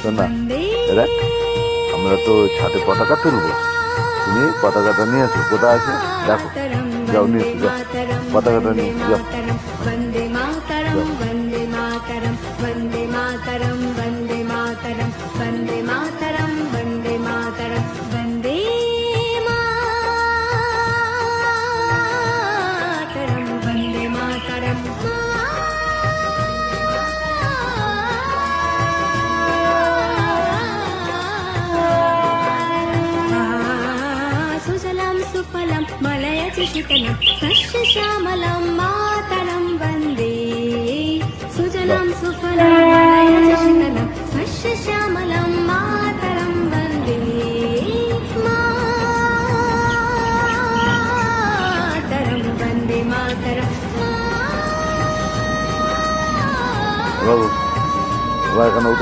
শোন না, দেখ আমরা তো ছাদে পতাকা তুলবো, তুমি পতাকাটা নিয়ে এসো। কোথায় আছে দেখো, যাও নিয়ে এসো, যাও পতাকাটা নিয়ে এসো, যাও वन्दे मातरं वन्दे मातरं वन्दे मातरं वन्दे मातरं वन्दे मातरं वन्दे मातरं वन्दे मातरं वन्दे मातरं सुजलां सुफलं मलयजि शीतलं सस्यश्यामलं मातरं वन्दे सुजलां सुफलं मलयजि शीतलं सस्यश्यामलं मातरं वन्दे मातरं वन्दे मातरं বাবু, এবার এখানে উঠো।